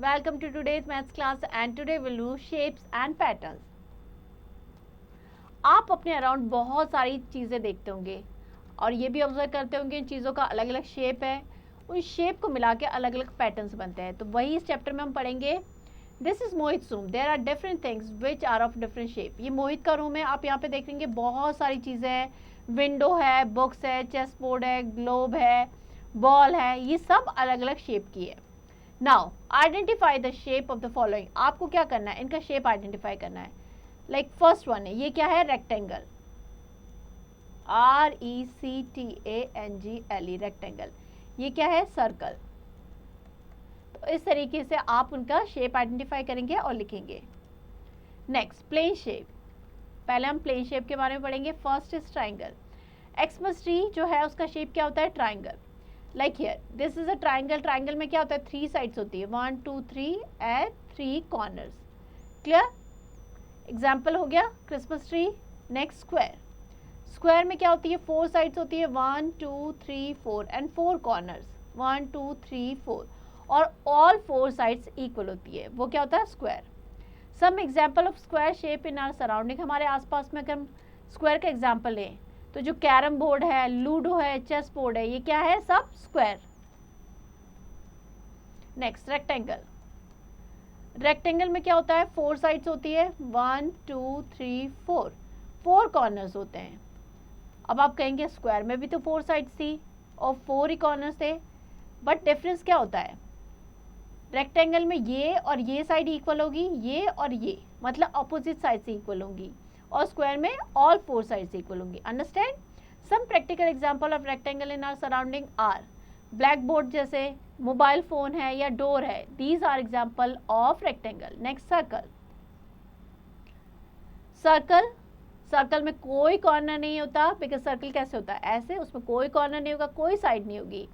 Welcome to today's maths class and today we'll do shapes and patterns. आप अपने around बहुत सारी चीज़ें देखते होंगे और ये भी ऑब्जर्व करते होंगे इन चीज़ों का अलग अलग शेप है, उन शेप को मिला के अलग अलग पैटर्न्स बनते हैं. तो वही इस चैप्टर में हम पढ़ेंगे. This is Mohit room. There are different things which are of different shape. ये मोहित का रूम है. आप यहाँ पे देखेंगे बहुत सारी चीज़ें हैं. विंडो है, बुक्स है, चेस बोर्ड है, ग्लोब है, बॉल है. ये सब अलग अलग शेप की है. Now identify the shape of the following. आपको क्या करना है, इनका शेप आइडेंटिफाई करना है. लाइक फर्स्ट वन है, ये क्या है, रेक्टेंगल. RECTANGLE rectangle. ये क्या है, सर्कल. तो इस तरीके से आप उनका शेप आइडेंटिफाई करेंगे और लिखेंगे. Next plane shape. पहले हम प्लेन शेप के बारे में पढ़ेंगे. First is triangle. Xmas tree जो है उसका शेप क्या होता है, triangle. Like here this is a triangle. Triangle में क्या होता है, 3 साइड्स होती है, 1 2 3 एंड 3 कॉर्नर्स. क्लियर. एग्जाम्पल हो गया Christmas tree. Next square. Square में क्या होती है, 4 साइड्स होती है, 1 2 3 4 एंड 4 कॉर्नर्स, 1 2 3 4 और ऑल 4 साइड्स इक्वल होती है. वो क्या होता है, square. Some example of square shape in our surrounding. हमारे आसपास में अगर हम स्क्वायर का एग्जाम्पल लें तो जो कैरम बोर्ड है, लूडो है, चेस बोर्ड है, ये क्या है, सब स्क्वायर. Next rectangle. रेक्टेंगल में क्या होता है, 4 साइड्स होती है, 1 2 3 4 4 कॉर्नर्स होते हैं. अब आप कहेंगे स्क्वायर में भी तो 4 साइड्स थी और 4 ही कॉर्नर्स थे, बट डिफरेंस क्या होता है, रेक्टेंगल में ये और ये साइड इक्वल होगी, ये और ये मतलब अपोजिट साइड से इक्वल होंगी, और स्क्वायर में ऑल 4 साइड्स इक्वल होंगी. Understand. Some practical example of rectangle in our surrounding are blackboard जैसे, मोबाइल फोन है या डोर है. These are example of rectangle. Next circle. Circle. Circle में कोई कॉर्नर नहीं होता, बिकॉज सर्कल कैसे होता है, ऐसे, उसमें कोई कॉर्नर नहीं होगा, कोई साइड नहीं होगी.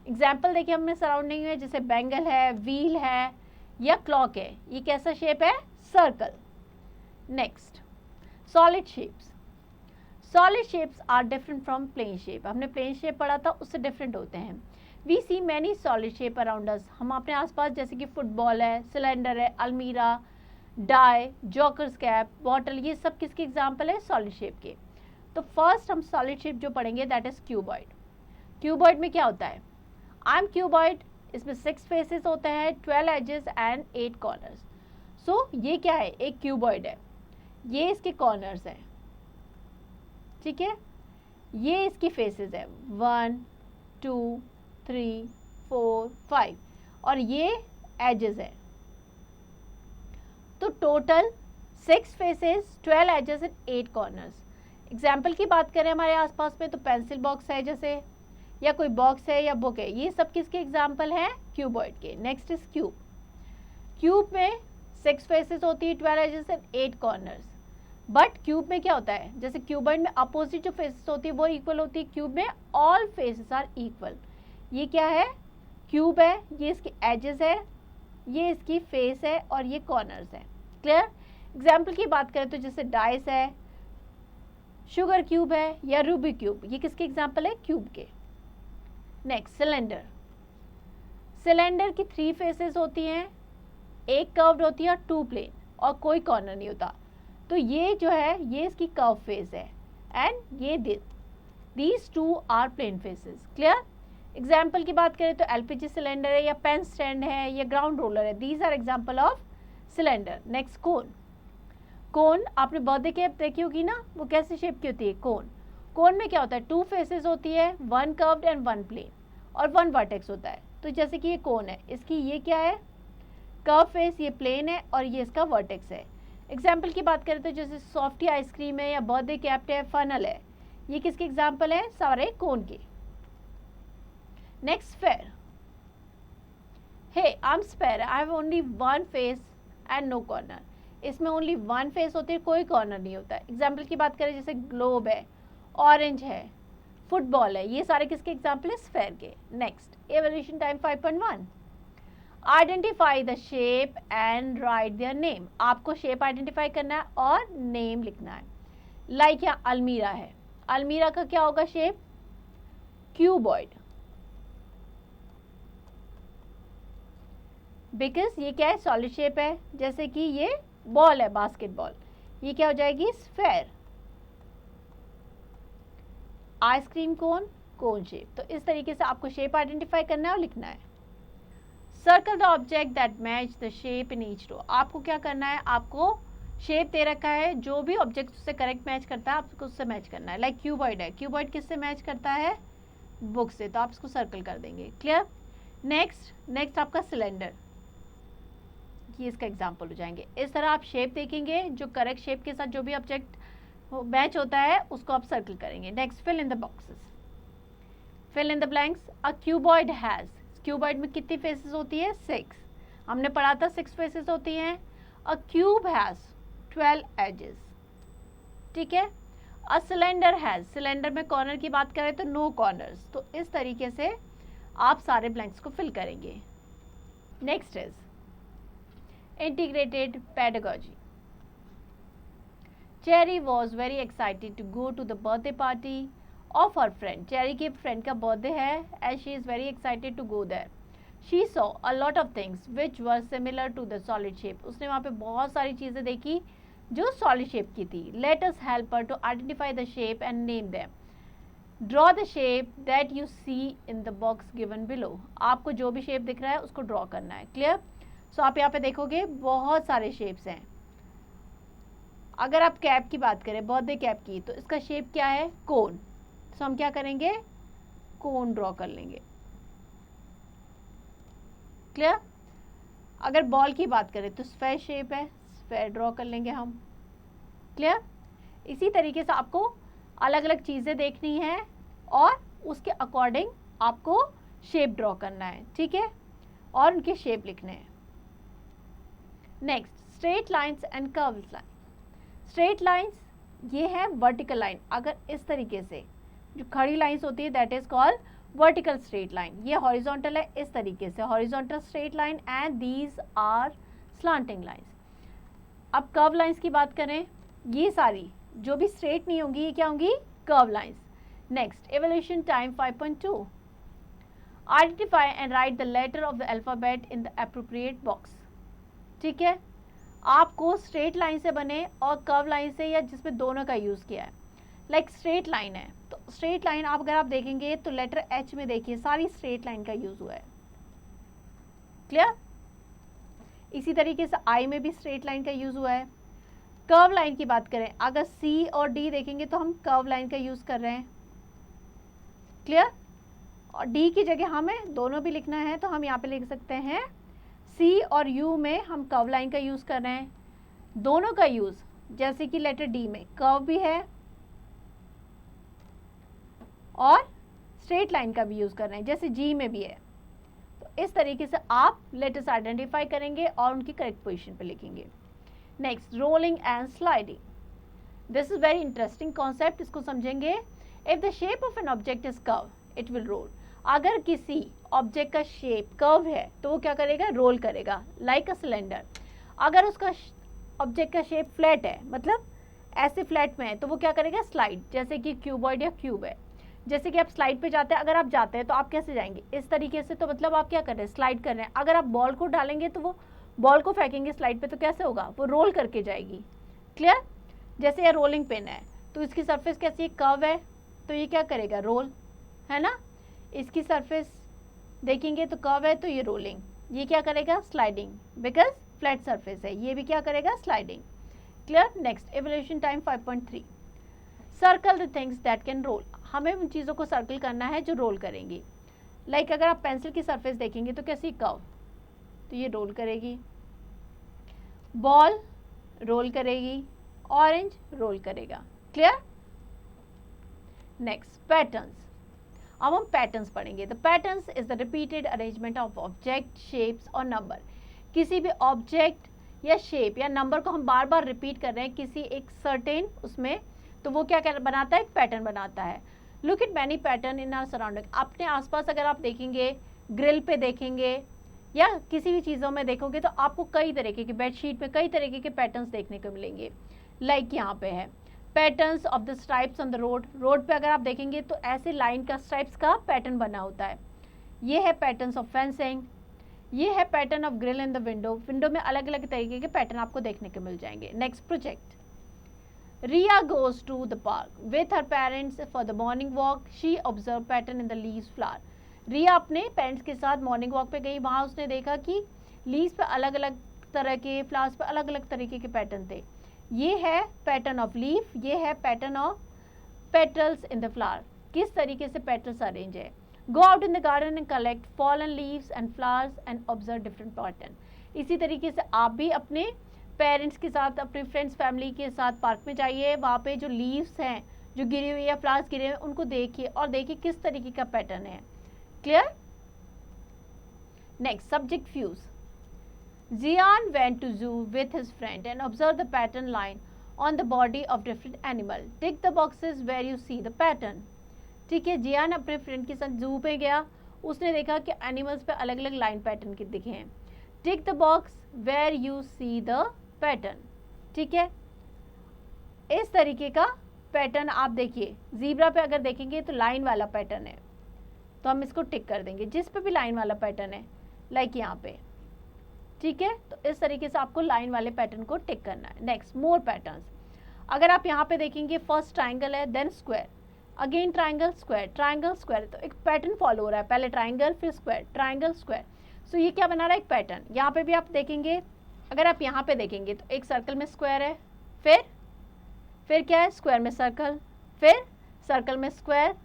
एग्जाम्पल देखिए हमने सराउंडिंग में, जैसे बैंगल है, व्हील है या क्लॉक है. ये कैसा शेप है, circle. Next solid shapes. Solid shapes are different from plane shape. हमने प्लेन शेप पढ़ा था, उससे डिफरेंट होते हैं. We see many solid shape around us. हम अपने आसपास जैसे कि फुटबॉल है, सिलेंडर है, अलमीरा, डाई, जॉकर्स कैप, बॉटल, ये सब किसके एग्जाम्पल है, सॉलिड शेप के. तो फर्स्ट हम सॉलिड शेप जो पढ़ेंगे दैट इज क्यूबॉइड. क्यूबॉइड में क्या होता है, आई एम क्यूबॉइड. इसमें 6 फेसेस होते हैं, 12 एजेस एंड 8 कॉर्नर्स. सो ये क्या है, एक क्यूबॉइड है. ये इसके कॉर्नर्स हैं, ठीक है. ये इसकी फेसेस है, 1 2 3 4 5 और ये एजेस है. तो total 6 faces, 12 edges and 8 corners. Example की बात करें हमारे आसपास में तो पेंसिल बॉक्स है जैसे, या कोई बॉक्स है या बुक है, ये सब किसके एग्जाम्पल हैं, क्यूबॉइड के. Next is cube. क्यूब में 6 फेसेस होती है, 12 edges and 8 corners. But cube में क्या होता है, जैसे क्यूबॉइड में अपोजिट जो फेसेस होती है वो इक्वल होती है, क्यूब में ऑल फेसेस आर इक्वल. ये क्या है, क्यूब है, ये इसकी एजेस है, ये इसकी फेस है और ये कॉर्नर्स है. क्लियर. एग्जाम्पल की बात करें तो जैसे डाइस है, शुगर क्यूब है या रूबिक क्यूब, ये किसके एग्जाम्पल है, क्यूब के. Next cylinder. सिलेंडर की 3 फेसेस होती हैं, एक कर्व्ड होती है और 2 प्लेन, और कोई कॉर्नर नहीं होता. तो ये जो है ये इसकी कर्व फेस है एंड ये these 2 are plane faces. Clear. Example की बात करें तो एलपीजी सिलेंडर है या पेन स्टैंड है या ग्राउंड रोलर है. These are example of cylinder. Next cone. Cone आपने बर्थडे केक देखी होगी ना, वो कैसे शेप की होती है, कोन. कोन में क्या होता है, 2 फेसेस होती है, 1 कर्व्ड एंड 1 प्लेन और 1 वर्टेक्स होता है. तो जैसे कि ये कोन है, इसकी ये क्या है, कर्व फेस, ये प्लेन है और ये इसका वर्टेक्स है. एग्जाम्पल की बात करें तो जैसे सॉफ्टी आइसक्रीम है या बर्थडे कैप है, फनल है, ये किसके एग्जाम्पल है, सारे कोन के. Next sphere. Hey I am sphere, I have only 1 face and no corner. इसमें ओनली 1 फेस होती है, कोई कॉर्नर नहीं होता है. एग्जाम्पल की बात करें जैसे ग्लोब है, ऑरेंज है, फुटबॉल है, ये सारे किसके एग्जाम्पल है, स्फेयर के. Next evolution time 5.1. Identify the shape and right their name. आपको शेप आइडेंटिफाई करना है और नेम लिखना है. लाइक यहाँ अलमीरा है, अलमीरा का क्या होगा शेप, क्यूबॉइड. बिकॉज ये क्या है, सॉलिड शेप है, जैसे कि ये बॉल है, बास्केटबॉल, ये क्या हो जाएगी, sphere. Ice cream cone, cone shape. तो इस तरीके से आपको शेप आइडेंटिफाई करना है और लिखना है। Circle the object that match the shape in each row. आपको क्या करना है, आपको शेप दे रखा है, जो भी ऑब्जेक्ट उससे करेक्ट मैच करता है आपको उससे मैच करना है। लाइक क्यूबॉइड है, क्यूबॉइड किससे मैच करता है, बुक से, तो आप इसको सर्कल कर देंगे। क्लियर। नेक्स्ट आपका सिलेंडर, ये इसका एग्जाम्पल हो जाएंगे। इस तरह आप शेप देखेंगे, जो करेक्ट शेप के साथ जो भी ऑब्जेक्ट मैच होता है उसको आप सर्कल करेंगे। Next, fill in the boxes, fill in the blanks. A cuboid has, cuboid में कितनी फेसेस होती है, 6। हमने पढ़ा था 6 फेसेस होती हैं। अ क्यूब हैज 12 एजेस, ठीक है। अ सिलेंडर हैज, सिलेंडर में कॉर्नर की बात करें तो नो कॉर्नर्स। तो इस तरीके से आप सारे ब्लैंक्स को फिल करेंगे। Next is integrated pedagogy. Cherry was very excited to go to the birthday party of her friend. Cherry की फ्रेंड का बर्थडे है and she is very excited to go there. She saw a lot of things which were similar to the solid shape. उसने वहाँ पे बहुत सारी चीज़ें देखी जो सॉलिड शेप की थी। Let us help her to identify the shape and name them. Draw the shape that you see in the box given below. आपको जो भी शेप दिख रहा है उसको ड्रॉ करना है। क्लियर। सो आप यहाँ पे देखोगे बहुत सारे शेप्स हैं। अगर आप कैप की बात करें, बर्थडे कैप की, तो इसका शेप क्या है, कोन। तो हम क्या करेंगे, कोन ड्रॉ कर लेंगे। क्लियर। अगर बॉल की बात करें तो स्फेयर शेप है, स्फेयर ड्रॉ कर लेंगे हम। क्लियर। इसी तरीके से आपको अलग अलग चीज़ें देखनी है और उसके अकॉर्डिंग आपको शेप ड्रॉ करना है, ठीक है, और उनके शेप लिखने हैं। Next, straight lines and curved line. Straight lines ये है वर्टिकल लाइन। अगर इस तरीके से जो खड़ी लाइंस होती है that is called vertical straight line. ये हॉरिजॉन्टल है, इस तरीके से horizontal straight line and these are slanting lines. अब कर्व लाइंस की बात करें, ये सारी जो भी स्ट्रेट नहीं होंगी ये क्या होंगी, curve lines. Next, evolution time 5.2। Identify and write the letter of the alphabet in the appropriate box. ठीक है, आपको स्ट्रेट लाइन से बने और कर्व लाइन से, या जिसमें दोनों का यूज़ किया है। लाइक स्ट्रेट लाइन है तो स्ट्रेट लाइन आप अगर आप देखेंगे तो लेटर एच में देखिए सारी स्ट्रेट लाइन का यूज़ हुआ है। क्लियर। इसी तरीके से आई में भी स्ट्रेट लाइन का यूज़ हुआ है। कर्व लाइन की बात करें, अगर सी और डी देखेंगे तो हम कर्व लाइन का यूज़ कर रहे हैं। क्लियर। और डी की जगह हमें दोनों भी लिखना है तो हम यहाँ पे लिख सकते हैं सी और यू में हम कर्व लाइन का यूज़ कर रहे हैं। दोनों का यूज़, जैसे कि लेटर डी में कर्व भी है और स्ट्रेट लाइन का भी यूज़ कर रहे हैं, जैसे जी में भी है। तो इस तरीके से आप लेटर्स आइडेंटिफाई करेंगे और उनकी करेक्ट पोजीशन पे लिखेंगे। Next, rolling and sliding. This is very interesting concept, इसको समझेंगे। If the shape of an object is curve it will roll. अगर किसी ऑब्जेक्ट का शेप कर्व है तो वो क्या करेगा, रोल करेगा, लाइक अ सिलेंडर। अगर उसका ऑब्जेक्ट का शेप फ्लैट है, मतलब ऐसे फ्लैट में है, तो वो क्या करेगा, स्लाइड, जैसे कि क्यूबॉइड या क्यूब है। जैसे कि आप स्लाइड पे जाते हैं, अगर आप जाते हैं तो आप कैसे जाएंगे, इस तरीके से, तो मतलब आप क्या कर रहे हैं, स्लाइड कर रहे हैं। अगर आप बॉल को डालेंगे तो वो बॉल को फेंकेंगे स्लाइड पे तो कैसे होगा, वो रोल करके जाएगी। क्लियर। जैसे ये रोलिंग पिन है तो इसकी सरफेस कैसी है, कर्व है, तो ये क्या करेगा, रोल, है ना। इसकी सरफेस देखेंगे तो कर्व है तो ये रोलिंग, ये क्या करेगा, स्लाइडिंग, बिकॉज फ्लैट सरफेस है। ये भी क्या करेगा, sliding. Clear. Next, evolution time 5.3। Circle the things that can roll. हमें उन चीज़ों को सर्कल करना है जो रोल करेंगी। लाइक अगर आप पेंसिल की सरफेस देखेंगे तो कैसी, कर्व, तो ये रोल करेगी। बॉल रोल करेगी, ऑरेंज रोल करेगा। क्लियर। Next, patterns. अब हम पैटर्न्स पढ़ेंगे। The patterns is the repeated arrangement of object, shapes और नंबर। किसी भी ऑब्जेक्ट या शेप या नंबर को हम बार बार रिपीट कर रहे हैं किसी एक सर्टेन उसमें, तो वो क्या बनाता है, एक पैटर्न बनाता है। Look at many pattern in our surrounding. अपने आसपास अगर आप देखेंगे, ग्रिल पे देखेंगे या किसी भी चीज़ों में देखोगे तो आपको कई तरीके के, बेडशीट में कई तरीके के पैटर्न्स देखने को मिलेंगे। लाइक यहाँ पे है patterns of the stripes on the road. Road पे अगर आप देखेंगे तो ऐसे लाइन का, स्ट्राइप्स का पैटर्न बना होता है। ये है पैटर्न्स ऑफ फेंसिंग। ये है pattern of grill in the window. Window में अलग अलग तरीके के पैटर्न आपको देखने को मिल जाएंगे। Next project, Riya goes to the park with her parents for the morning walk. She observed pattern in the leaves flower. रिया अपने पेरेंट्स के साथ मॉर्निंग वॉक पे गई, वहाँ उसने देखा कि लीव्स पे अलग अलग तरह के, फ्लावर्स पे अलग अलग तरीके के पैटर्न थे। ये है पैटर्न ऑफ लीफ, ये है pattern of petals in the flower, किस तरीके से पेटल्स अरेंज है। Go out in the garden and collect fallen leaves and flowers and observe different pattern. इसी तरीके से आप भी अपने पेरेंट्स के साथ, अपने फ्रेंड्स, फैमिली के साथ पार्क में जाइए, वहाँ पे जो लीव्स हैं, जो गिरी हुई या फ्लावर्स गिरे हुए, उनको देखिए और देखिए किस तरीके का पैटर्न है। Clear? Next subject fuse. Zian went to zoo with his friend and observed the pattern line on the body of different animal. Tick the boxes where you see the pattern. ठीक है, जियान अपने friend के साथ जू पे गया, उसने देखा कि एनिमल्स पे अलग अलग लाइन पैटर्न के दिखे हैं। Tick the box where you see the pattern. ठीक है, इस तरीके का पैटर्न आप देखिए, जीब्रा पे अगर देखेंगे तो लाइन वाला पैटर्न है, तो हम इसको टिक कर देंगे। जिस पे भी लाइन वाला पैटर्न है, लाइक यहाँ पे, ठीक है, तो इस तरीके से आपको लाइन वाले पैटर्न को टिक करना है। नेक्स्ट मोर पैटर्न्स, अगर आप यहाँ पे देखेंगे फर्स्ट ट्राइंगल है, then square, again triangle square, triangle square, तो एक पैटर्न फॉलो हो रहा है, पहले ट्राइंगल फिर स्क्वायर, ट्राइंगल स्क्वायर। सो ये क्या बना रहा है, एक पैटर्न। यहाँ पे भी आप देखेंगे, अगर आप यहाँ पे देखेंगे तो एक सर्कल में स्क्वायर है, फिर क्या है, स्क्वायर में सर्कल, फिर सर्कल में स्क्वायर,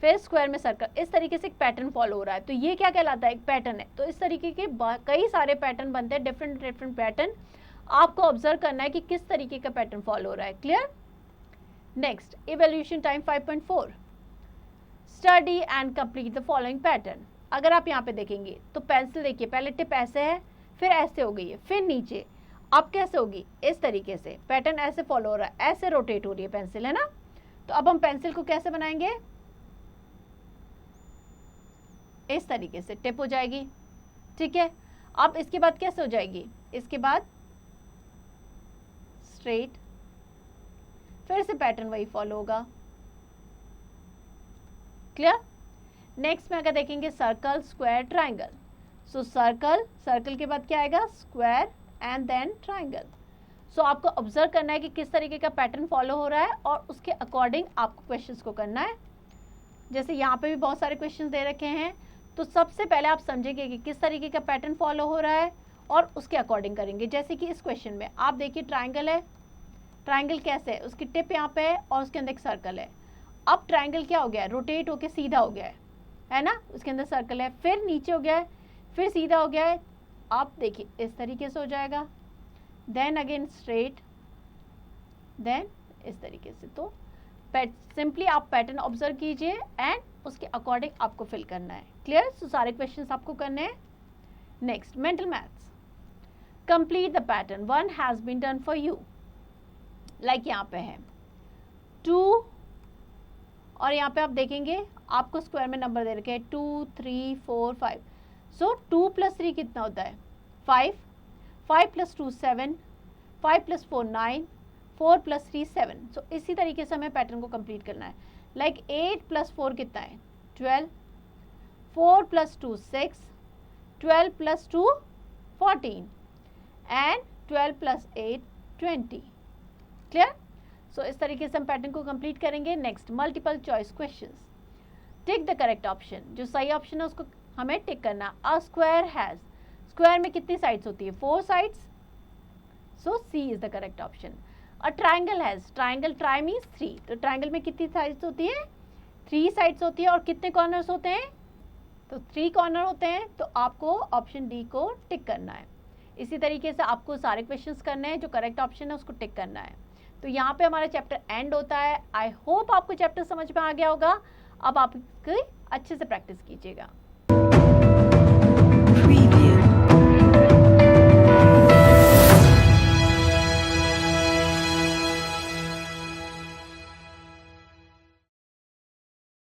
फिर स्क्वायर में सर्कल। इस तरीके से एक पैटर्न फॉलो हो रहा है, तो ये क्या कहलाता है, एक पैटर्न है। तो इस तरीके के कई सारे पैटर्न बनते हैं, डिफरेंट डिफरेंट पैटर्न। आपको ऑब्जर्व करना है कि किस तरीके का पैटर्न फॉलो हो रहा है। Clear? Next evolution time 5.4, study and complete the following pattern. अगर आप यहाँ पे देखेंगे तो पेंसिल देखिए, पहले टिप ऐसे है, फिर ऐसे हो गई है, फिर नीचे, अब कैसे होगी, इस तरीके से पैटर्न ऐसे फॉलो हो रहा है, ऐसे रोटेट हो रही है पेंसिल, है ना। तो अब हम पेंसिल को कैसे बनाएंगे, इस तरीके से टिप हो जाएगी। ठीक है, अब इसके बाद कैसे हो जाएगी, इसके बाद स्ट्रेट, फिर से पैटर्न वही फॉलो होगा। क्लियर? नेक्स्ट में अगर देखेंगे सर्कल, स्क्वायर, ट्राइंगल, सो सर्कल, सर्कल के बाद क्या आएगा, स्क्वायर एंड देन ट्राइंगल। सो आपको ऑब्जर्व करना है कि किस तरीके का पैटर्न फॉलो हो रहा है और उसके अकॉर्डिंग आपको क्वेश्चंस को करना है। जैसे यहाँ पे भी बहुत सारे क्वेश्चंस दे रखे हैं, तो सबसे पहले आप समझेंगे कि किस तरीके का पैटर्न फॉलो हो रहा है और उसके अकॉर्डिंग करेंगे। जैसे कि इस क्वेश्चन में आप देखिए, ट्राइंगल है, ट्राइंगल कैसे है, उसकी टिप यहाँ पे है और उसके अंदर एक सर्कल है। अब ट्राइंगल क्या हो गया है, रोटेट होके सीधा हो गया है ना, उसके अंदर सर्कल है, फिर नीचे हो गया है, फिर सीधा हो गया है। आप देखिए इस तरीके से हो जाएगा, देन अगेन स्ट्रेट, देन इस तरीके से। तो सिंपली आप पैटर्न ऑब्जर्व कीजिए एंड उसके अकॉर्डिंग आपको फिल करना है। क्लियर? सो सारे क्वेश्चंस आपको करने हैं। Next mental maths, complete the pattern, one has been done for you. Like यहाँ पे है 2 और यहाँ पे आप देखेंगे आपको स्क्वायर में नंबर दे रखे हैं 2, 3, 4, 5। सो 2 + 3 कितना होता है, 5, 5 + 2 7, 5 + 4 9, 4 + 3 7। सो इसी तरीके से हमें पैटर्न को कंप्लीट करना है। लाइक 8 + 4 कितना है, 12, 4 + 2 6, 12 + 2 14 एंड 12 + 8 20। क्लियर? सो इस तरीके से हम पैटर्न को कंप्लीट करेंगे। Next multiple choice questions, tick the correct option, जो सही ऑप्शन है उसको हमें टिक करना। अ स्क्वायर हैज, स्क्वायर में कितनी साइड्स होती है, 4 sides, so C is the correct option. A triangle has, triangle, tri means 3, तो ट्राइंगल में कितनी साइड्स होती है, 3 साइड्स होती है और कितने कॉर्नर्स होते हैं, तो 3 कॉर्नर होते हैं। तो आपको ऑप्शन डी को टिक करना है। इसी तरीके से आपको सारे क्वेश्चंस करने हैं, जो करेक्ट ऑप्शन है उसको टिक करना है। तो यहाँ पे हमारा चैप्टर एंड होता है। आई होप आपको चैप्टर समझ में आ गया होगा। अब आप इसकी अच्छे से प्रैक्टिस कीजिएगा।